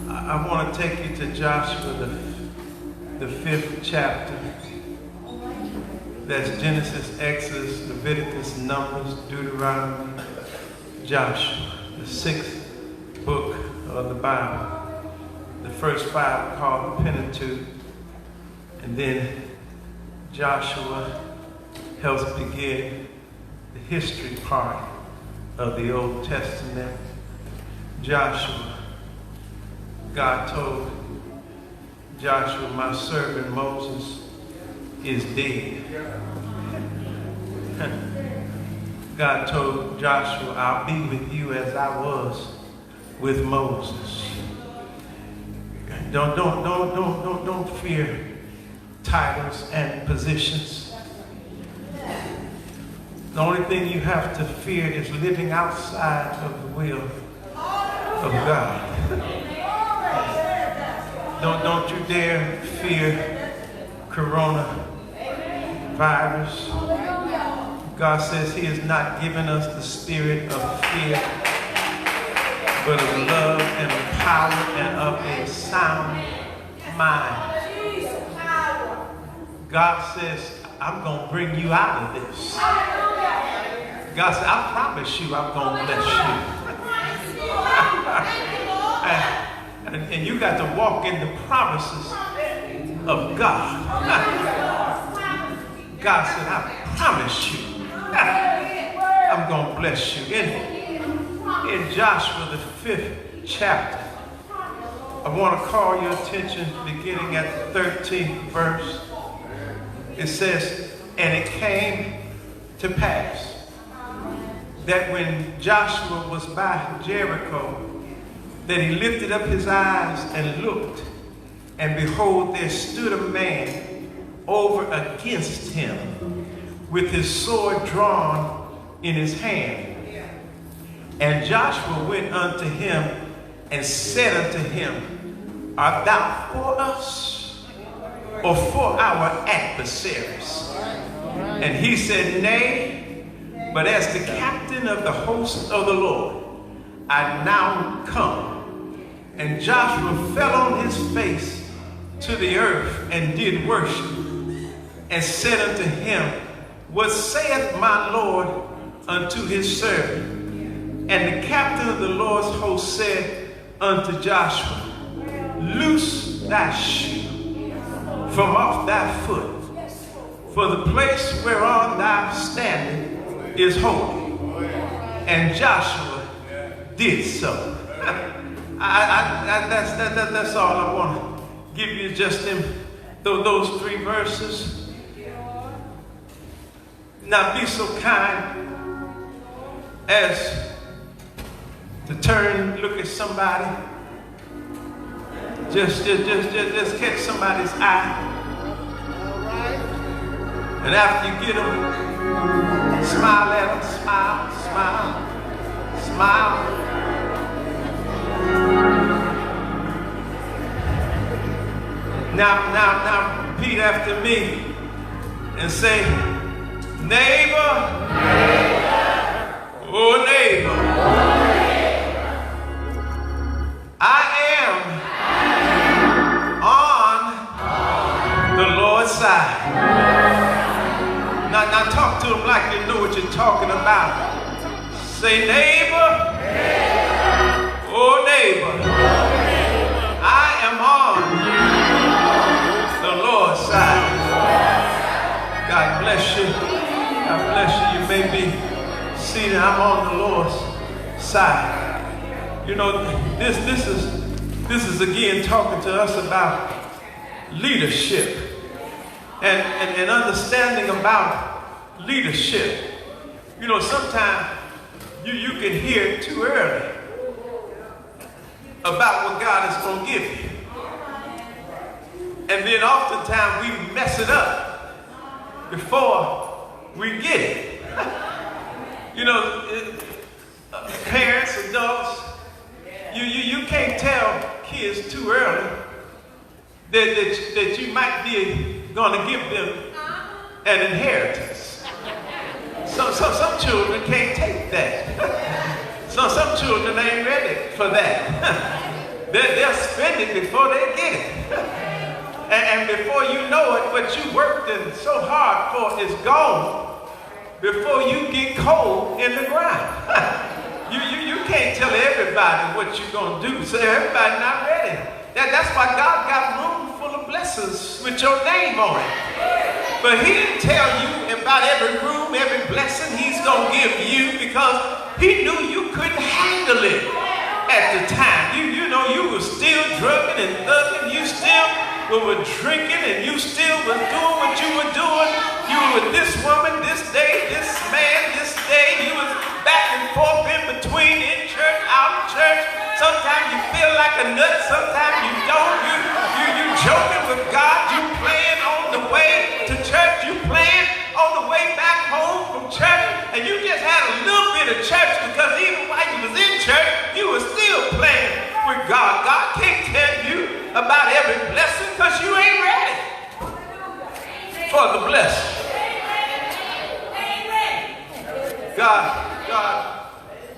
I want to take you to Joshua, the 5th chapter. That's Genesis, Exodus, Leviticus, Numbers, Deuteronomy, Joshua, the 6th book of the Bible. The first 5 are called the Pentateuch, and then Joshua helps begin the history part of the Old Testament. Joshua, God told Joshua, my servant Moses is dead. God told Joshua, I'll be with you as I was with Moses. Don't fear titles and positions. The only thing you have to fear is living outside of the will of God. Don't you dare fear coronavirus. God says he has not given us the spirit of fear, but of love and of power and of a sound mind. God says, I'm going to bring you out of this. God said, I promise you I'm going to bless you. and you got to walk in the promises of God. God said, I promise you I'm going to bless you. In Joshua, the 5th chapter, I want to call your attention beginning at the 13th verse. It says, and it came to pass that when Joshua was by Jericho, that he lifted up his eyes and looked, and behold, there stood a man over against him with his sword drawn in his hand. And Joshua went unto him and said unto him, art thou for us or for our adversaries? And he said, nay, but as the captain of the host of the Lord, I now come. And Joshua fell on his face to the earth and did worship, and said unto him, what saith my Lord unto his servant? And the captain of the Lord's host said unto Joshua, loose thy shoe from off thy foot, for the place whereon thou standest is holy. And Joshua did so. That's all I want to give you, just those 3 verses. Now be so kind as to turn, look at somebody, just catch somebody's eye. And after you get them, smile at them, smile. Now repeat after me and say, neighbor, oh neighbor, I am on the Lord's side. Now talk to them like you know what you're talking about. Say, neighbor, oh neighbor, I am on the Lord's side. God bless you. God bless you. You may be seated. I'm on the Lord's side. You know, this is again talking to us about leadership and understanding about leadership. You know, sometimes you can hear too early about what God is going to give you. And then oftentimes we mess it up before we get it. You know, parents, adults, you can't tell kids too early that you might be going to give them an inheritance. So some children can't take that. So some children ain't ready for that. They'll spend it before they get it. And before you know it, what you worked in so hard for is gone before you get cold in the ground. You can't tell everybody what you're going to do. So everybody not ready. That's why God got room full of blessings with your name on it. But he didn't tell you about every room, every blessing he's going to give you because he knew you couldn't handle it at the time. You know, you were still drugging and thugging. You still were drinking and you still were doing what you were doing. You were with this woman this day, this man this day. You was back and forth in between, in church, out of church. Sometimes you feel like a nut, sometimes you don't. You joking with God. You playing on the way to church. You playing on the way back home from church. And you just had a little bit of church because even while you was in church, you were still playing with God. God can't tell you about every blessing because you ain't ready for the blessing.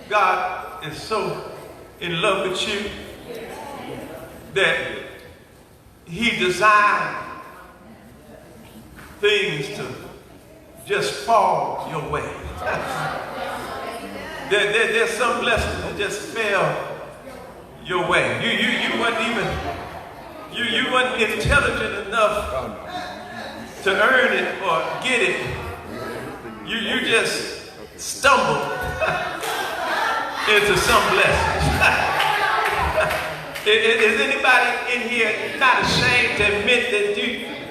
God is so in love with you that he designed things to just fall your way. There's some blessings that just fell your way. You wasn't intelligent enough to earn it or get it. You just stumbled into some blessings. Is anybody in here not ashamed to admit that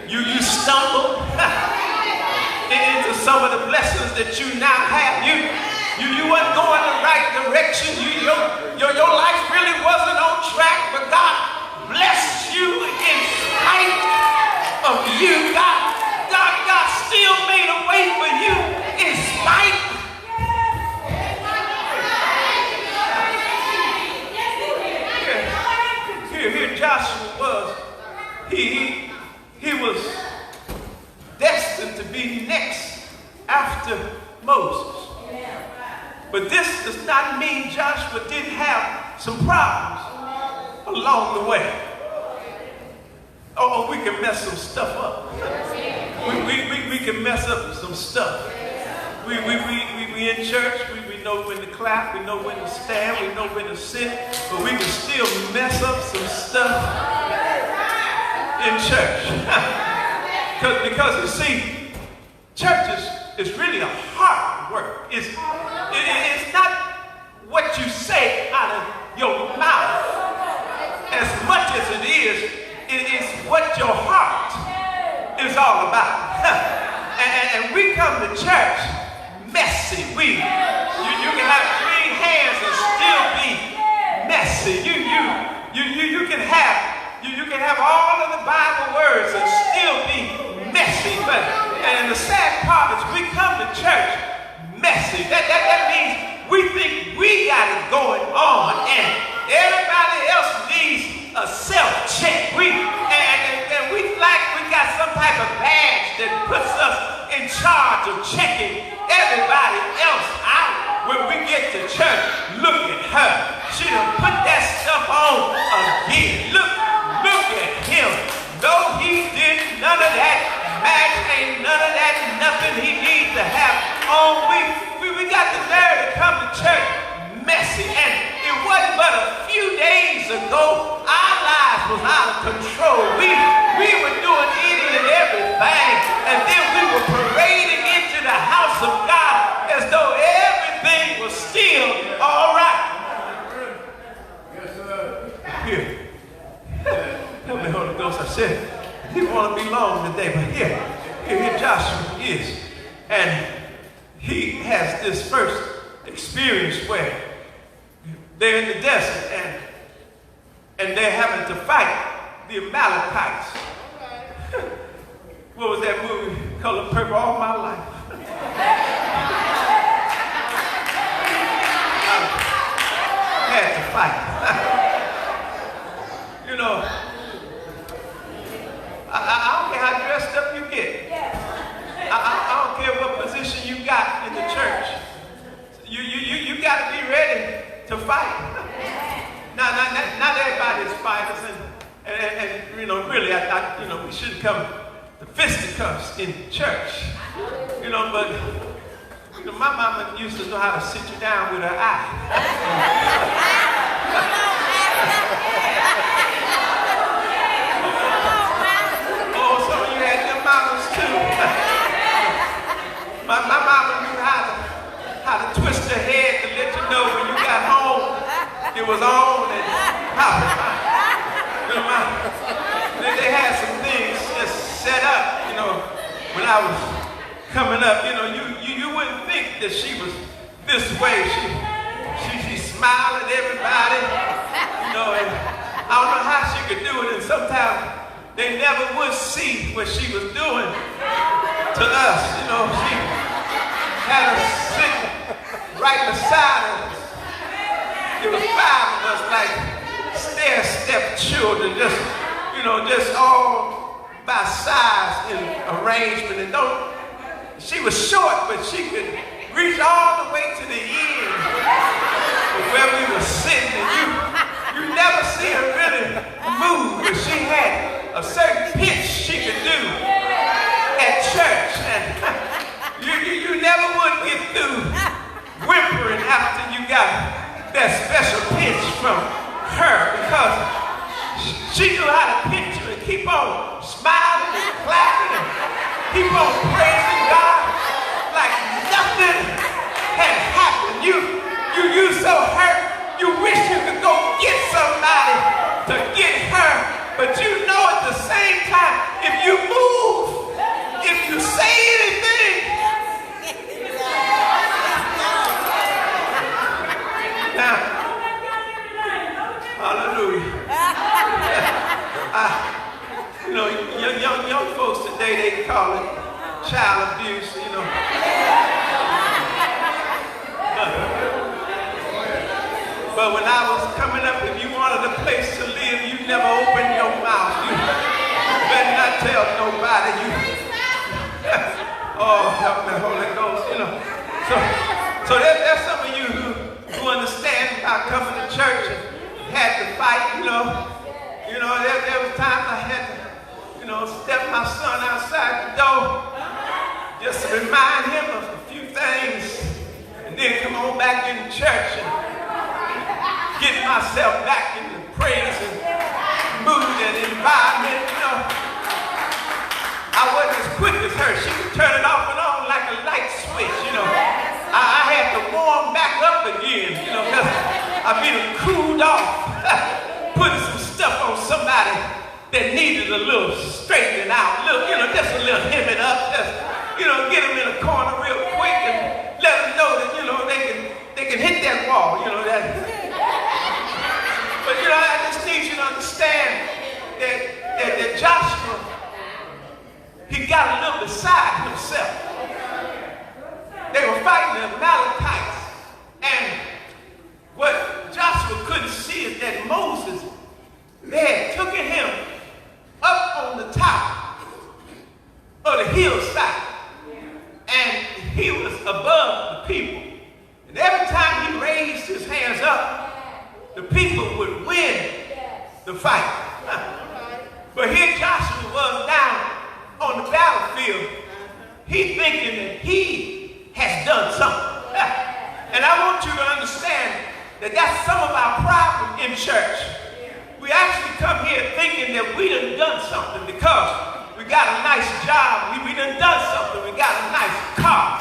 you stumbled into some of the blessings that you now have? You wasn't going the right direction. Your life really wasn't on track, but God blessed you in spite of you. God still made a way for you in spite. Here Joshua was. He was destined to be next after Moses. But this does not mean Joshua didn't have some problems along the way. Oh, we can mess some stuff up. We can mess up some stuff. We in church, we know when to clap, we know when to stand, we know when to sit, but we can still mess up some stuff in church. Because you see, church is really a heart work. It's not what you say out of your mouth as much as it is what your heart is all about. And we come to church messy. You can have clean hands and still be messy. You can have all of the Bible words and still be messy. And the sad part is we come to church messy. That means we think we got it going on and everybody else needs a self-check. And we like we got some type of badge that puts us in charge of checking everybody else out. When we get to church, look at her. She done put that stuff on again. Look at him. No, he did none of that match. Ain't none of that nothing he needs to have on. We got the nerve to come to church messy. And it wasn't but a few days ago our lives was out of control. We were doing any and everything. And then we were parading into the house of God as though everything was still all right. Yes, sir. Here. Help me, Holy Ghost. I said, he didn't want to be long today, but here Joshua is. And he has this first experience where they're in the desert and they're having to fight the Amalekites. What was that movie? Color Purple. All my life. I had to fight. You know, I don't care how dressed up you get. I don't care what position you got in the church. You got to be ready to fight. Not everybody is fighters, and you know, really, you know, we shouldn't come to fisticuffs in church, you know, but you know, my mama used to know how to sit you down with her eye. Oh, some of you had your mamas too. My mama knew how to twist her head to let you know when you got home it was on and popping. You know, they had some things just set up, you know, when I was coming up. You know, you wouldn't think that she was this way. She smiled at everybody, you know, and I don't know how she could do it, and sometimes they never would see what she was doing to us. You know, she had us sitting right beside us. There was 5 of us, like stair-step children, just, you know, just all by size and arrangement. And she was short, but she could reach all the way to the end of where we were sitting. And you never see her really move, but she had a certain pitch she could do at church. And you never would get through whimpering after you got that special pitch from her, because she knew how to pitch you and keep on smiling and clapping and keep on praising God like nothing had happened. You so hurt, you wish you could go get somebody to get her, but you know at the same time, if you move, if you say anything, now, hallelujah. You know, young folks today, they call it child abuse, you know. But when I was coming up, if you wanted a place to live, you never opened your mouth. You better not tell nobody. Oh, help me, Holy Ghost, you know. So there's some of you who understand about coming to church and had to fight, you know. You know, there was times I had to, you know, step my son outside the door just to remind him of a few things, and then come on back in church and get myself back in the praise and mood and environment, you know. I wasn't as quick as her. She could turn it off and on like a light switch, you know. I had to warm back up again, you know, because I've been cooled off, putting some stuff on somebody that needed a little straightening out, you know, just a little hemming up, just, you know, get them in a corner real quick and let them know that, you know, they can hit that wall, you know, that. But, you know, I just need you to understand that Joshua, he got a little beside himself. They were fighting the Amalekites, and what Joshua couldn't see is that Moses, they had taken him up on the top of the hillside, and he was above the people. And every time he raised his hands up, the people would win the fight. But here Joshua was down on the battlefield. He thinking that he has done something. And I want you to understand that that's some of our problem in church. We actually come here thinking that we done something because we got a nice job. We done something. We got a nice car.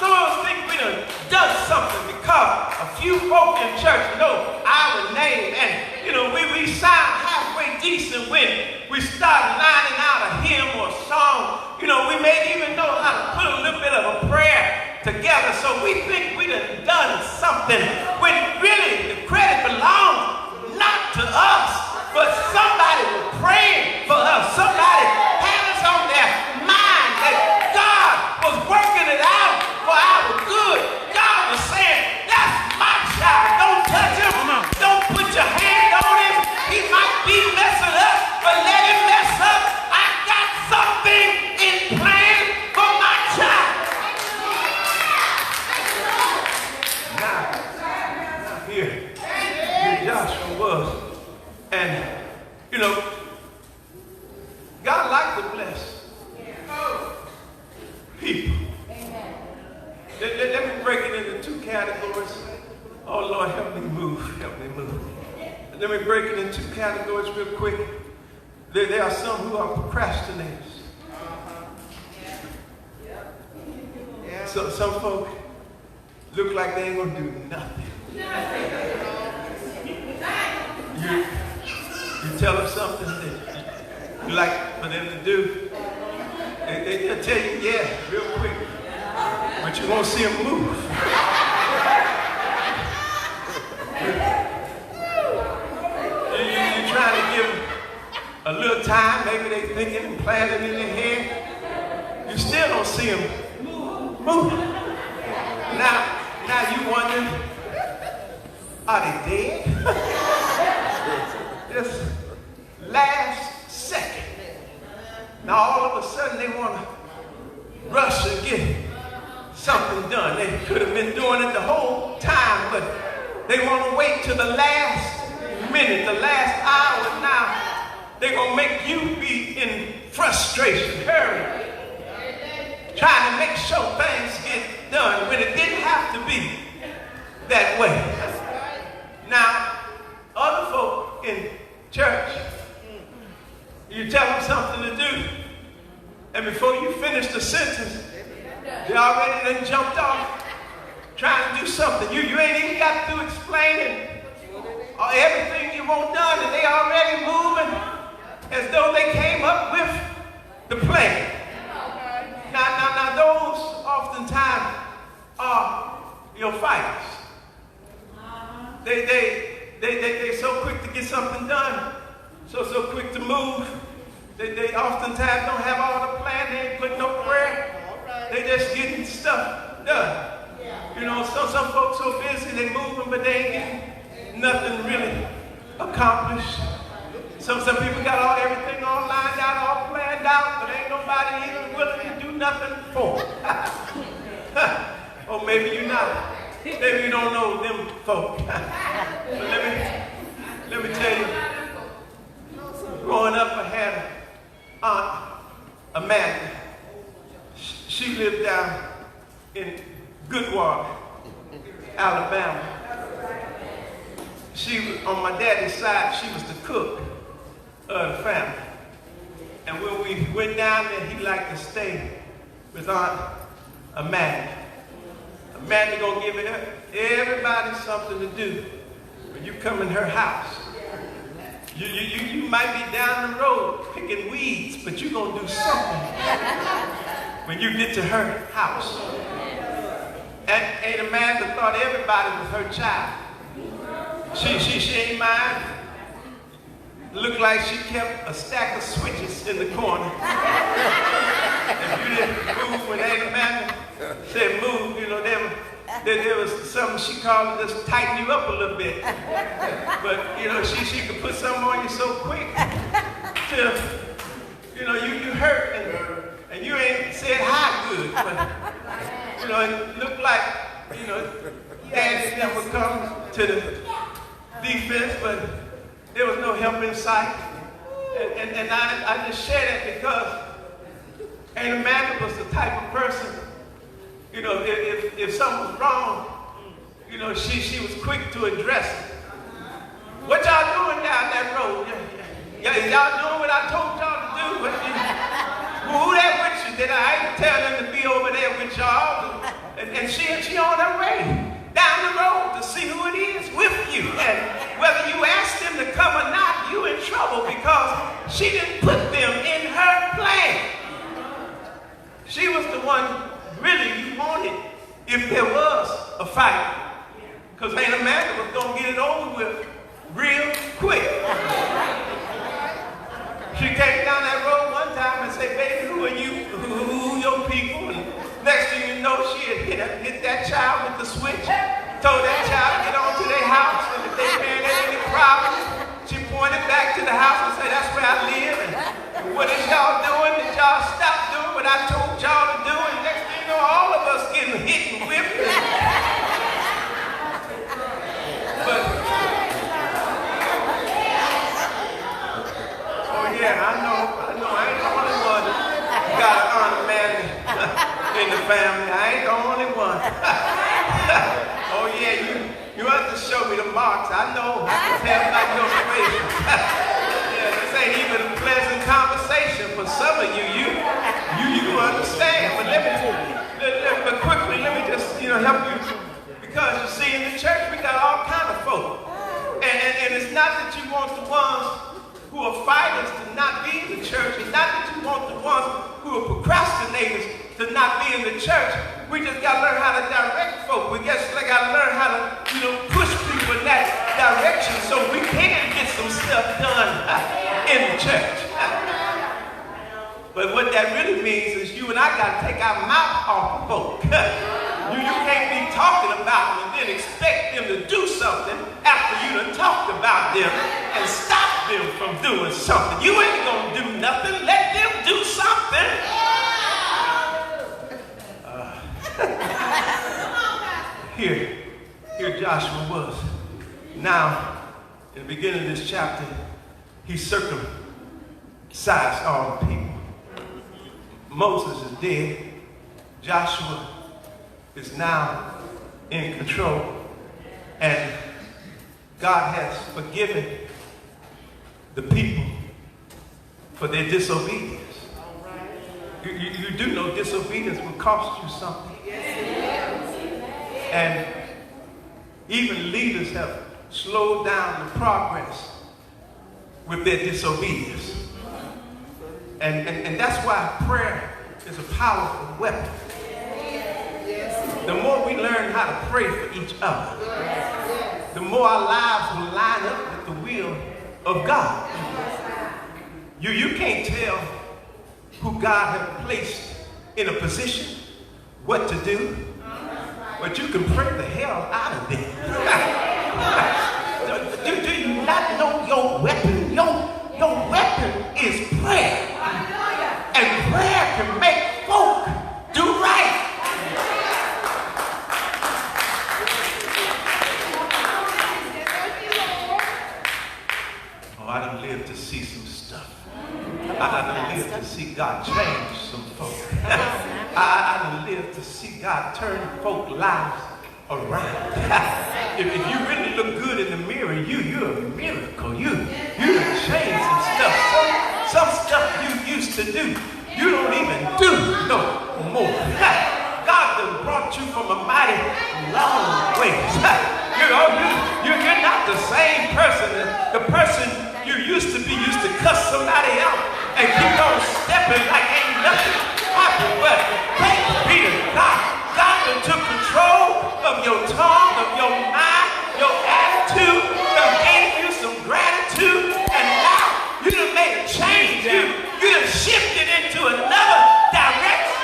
Some of us think we done something because a few folk in church know our name. And, you know, we sound halfway decent when we start lining out a hymn or a song. You know, we may even know how to put a little bit of a prayer together. So we think we done something when really the credit belongs not to us, but somebody was praying for us. Somebody had us on their mind that God was working it out for our good. God was saying, that's my child. Don't touch him. Don't put your hand on him. He might be messing up, but let him mess up. I got something in plan for my child. Now here Joshua was You know, God likes to bless people. Let me break it into two categories. Oh, Lord, help me move. Help me move. Let me break it into two categories real quick. There are some who are procrastinators. So some folk look like they ain't going to do nothing. You tell them something that you like for them to do, they'll tell you, yeah, real quick. But you won't see them move. You're trying to give them a little time. Maybe they're thinking and planning in their head. You still don't see them move. Now you wondering, are they dead? Just last second. Now all of a sudden they want to rush and get something done. They could have been doing it the whole time, but they want to wait till the last minute, the last hour. Now they're going to make you be in frustration, hurry, trying to make sure things get done when it didn't have to be that way. Now, other folk in church, you tell them something to do, and before you finish the sentence, they already done jumped off trying to do something. You ain't even got to explaining everything you want done, and they already moving as though they came up with the plan. Now those oftentimes are your fighters. They so quick to get something done, so quick to move. They oftentimes don't have all the plan. They ain't put no prayer. They just getting stuff done. You know, some folks so busy they moving, but they ain't getting nothing really accomplished. Some people got everything all lined out, all planned out, but ain't nobody even willing to do nothing for them. Or maybe you're not. Maybe you don't know them folk. But let me tell you, growing up I had an aunt, Amanda. She lived down in Goodwater, Alabama. She was, on my daddy's side, she was the cook of the family. And when we went down there, he liked to stay with Aunt Amanda. Amanda gonna give everybody something to do when you come in her house. You might be down the road picking weeds, but you're gonna do something when you get to her house. And Aunt Amanda thought everybody was her child. She ain't mind. Looked like she kept a stack of switches in the corner. If you didn't move when Aunt Amanda said move, you know, there was something she called to just tighten you up a little bit. But, you know, she could put something on you so quick till, you know, you hurt and you ain't said hi good. But, you know, it looked like, you know, Daddy never come to the defense, but there was no help in sight. And I just share that because Aunt Amanda was the type of person, you know, if something was wrong, you know, she was quick to address it. What y'all doing down that road? Y'all doing what I told y'all to do? Who that with you? Did I ain't tell them to be over there with y'all? And she on her way down the road to see who it is with you. And whether you ask them to come or not, you in trouble because she didn't put them in her plan. She was the one really you wanted if there was a fight. Because Aunt Amanda was going to get it over with real quick. She came down that road one time and said, baby, who are you? Who your people? And next thing you know, she had hit that child with the switch, told that child to get on to their house, and if they parent had any problems, she pointed back to the house and said, that's where I live, and what is y'all doing? Did y'all stop doing what I told y'all to do? And next thing you know, all of us getting hit and whipped. Yeah, I know. I ain't the only one. You got to earn a man in the family. I ain't the only one. Oh yeah, you have to show me the marks. I know. I can tell by your face. Yeah, this ain't even a pleasant conversation for some of you. You understand. But quickly, let me just help you. Because you see, in the church we got all kind of folk. And it's not that you want the ones who are fighters to not be in the church. It's not that you want the ones who are procrastinators to not be in the church. We just got to learn how to direct folk. We just got to learn how to push people in that direction so we can get some stuff done in the church. But what that really means is you and I got to take our mouth off of folk. You can't be talking about them and then expect them to do something after you done talked about them and stop them from doing something. You ain't going to do nothing. Let them do something. Here Joshua was. Now, in the beginning of this chapter, he circumcised all the people. Moses is dead. Joshua is now in control. And God has forgiven the people for their disobedience. You do know disobedience will cost you something. And even leaders have slowed down the progress with their disobedience. And that's why prayer is a powerful weapon. The more we learn how to pray for each other, the more our lives will line up with the will of God. You can't tell who God has placed in a position what to do, but you can pray the hell out of them. Do you not know your weapon? Your weapon is prayer. And prayer can make folk do right. Oh, I done lived to see some stuff. I done lived to see God change some folk. I done lived to see God turn folk lives around. If you really look good in the mirror, you're a miracle. You done changed some stuff. Some stuff you used to do, you don't even do no more. God done brought you from a mighty long ways. You're not the same person. The person you used to be used to cuss somebody out and keep on stepping like ain't nothing happened. But thanks be to God. God done took control of your tongue, of your mind, your attitude, and gave you some gratitude, and now you done made a change. You done shifted into another direction.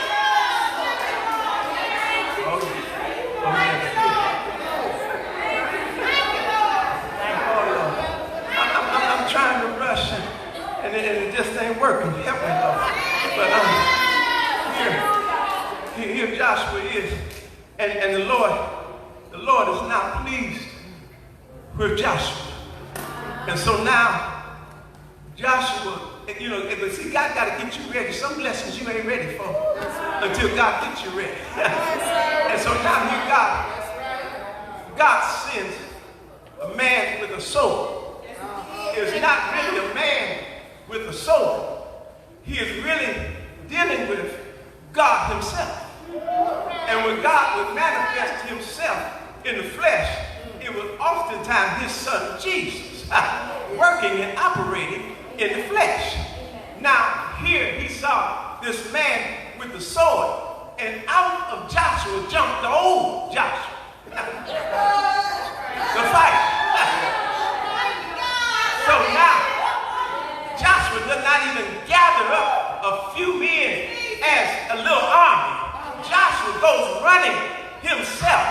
I'm trying to rush and it just ain't working. Help me, Lord. But here Joshua is, and the Lord is not pleased with Joshua. And so now Joshua, but see, God got to get you ready. Some lessons you ain't ready for until God gets you ready. And so now here God sends a man with a sword. Is not really a man with a sword. He is really dealing with God himself. And when God would manifest himself in the flesh, it was oftentimes his son Jesus working and operating in the flesh. Now here he saw this man with the sword, and out of Joshua jumped the old Joshua. The fight. So now Joshua does not even gather up a few men as a little army. Joshua goes running himself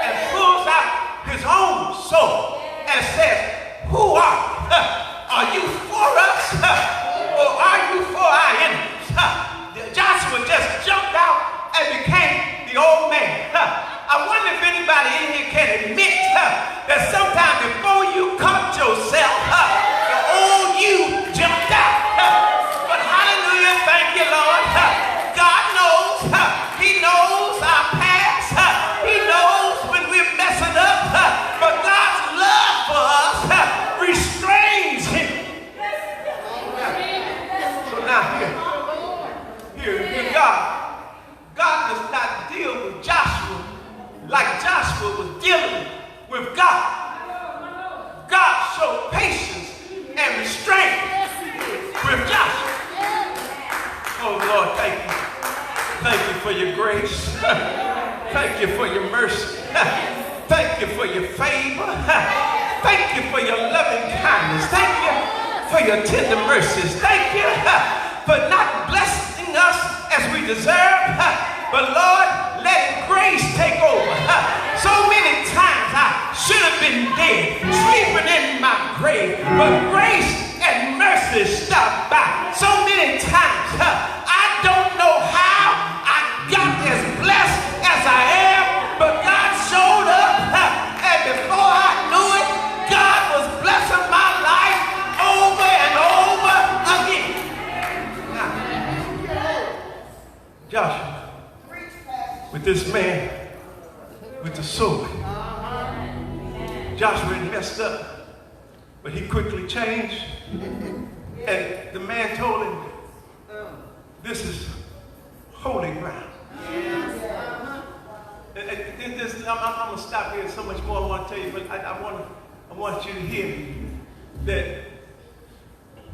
and pulls out his own sword and says, "Who are you? Are you for us or are you for our enemies?" Joshua just jumped out and became the old man. I wonder if anybody in here can admit that sometimes for your grace. Thank you for your mercy. Thank you for your favor. Thank you for your loving kindness. Thank you for your tender mercies. Thank you for not blessing us as we deserve, but Lord, letting grace take over. So many times I should have been dead, sleeping in my grave, but grace and mercy stopped by. So many times I don't know how I got as blessed as I am, but God showed up, and before I knew it, God was blessing my life over and over again. Now, Joshua, with this man with the sword, Joshua had messed up, but he quickly changed, and the man told him, this is holy ground. I'm going to stop here. There's so much more I want to tell you, but I want you to hear that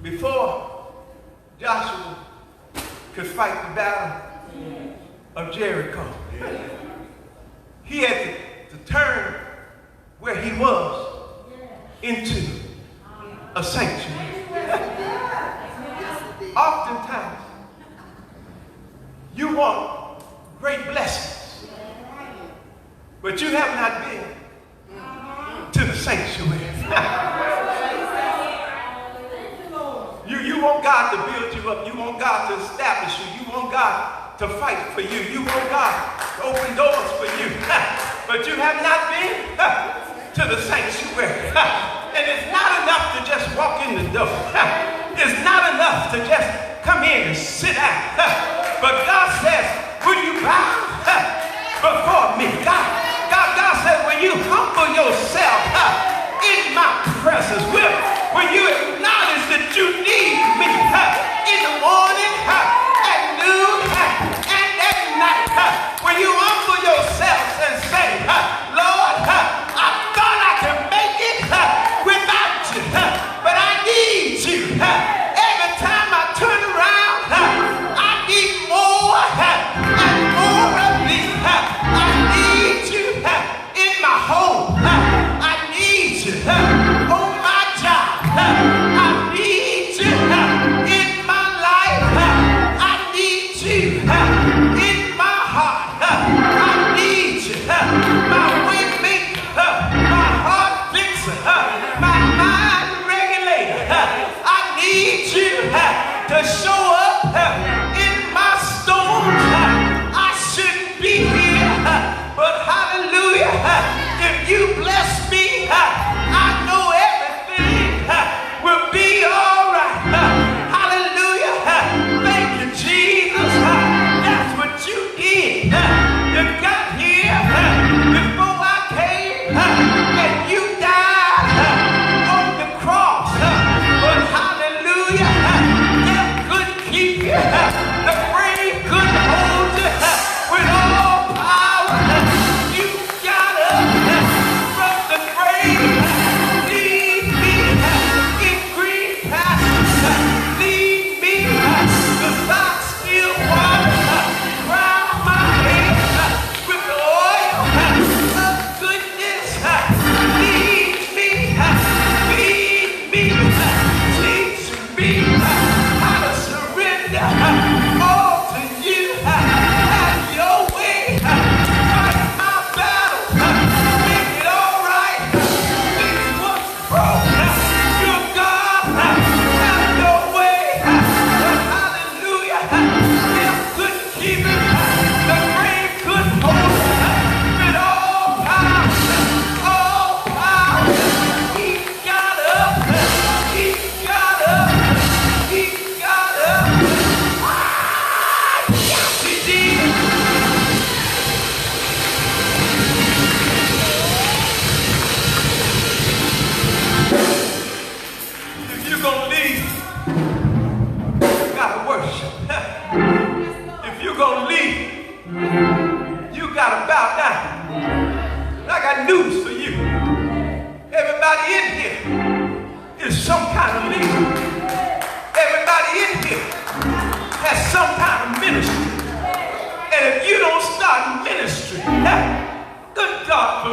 before Joshua could fight the battle of Jericho, he had to turn where he was into a sanctuary. Oftentimes, you want great blessings, but you have not been to the sanctuary. You want God to build you up. You want God to establish you. You want God to fight for you. You want God to open doors for you. But you have not been to the sanctuary. And it's not enough to just walk in the door. It's not enough to just come in and sit down. But God says, will you bow before me? God says, will you humble yourself in my presence? Will you acknowledge that you need me in the morning, at noon, and at night? Will you humble yourselves and say, Lord, I thought I could make it without you, but I need you. Every time I turn around, I need more and more of thee. I need you in my home. I need you on my job. I need you in my life. I need you in my heart. I need you, my way maker, my heart fixer, my mind regulator. I need you to show up in my storms. I shouldn't be here, but hallelujah, if you bless me, I know everything will be all right. Hallelujah. Thank you, Jesus. That's what you did. You got here before I came, and you died on the cross. But hallelujah, death couldn't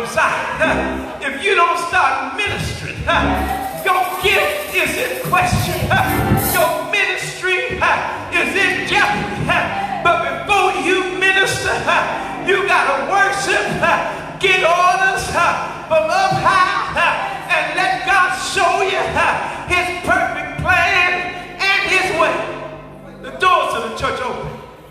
prophesy, if you don't start ministering, your gift is in question. Your ministry is in jeopardy. But before you minister, you got to worship, get orders from up high, and let God show you his perfect plan and his way. The doors of the church open.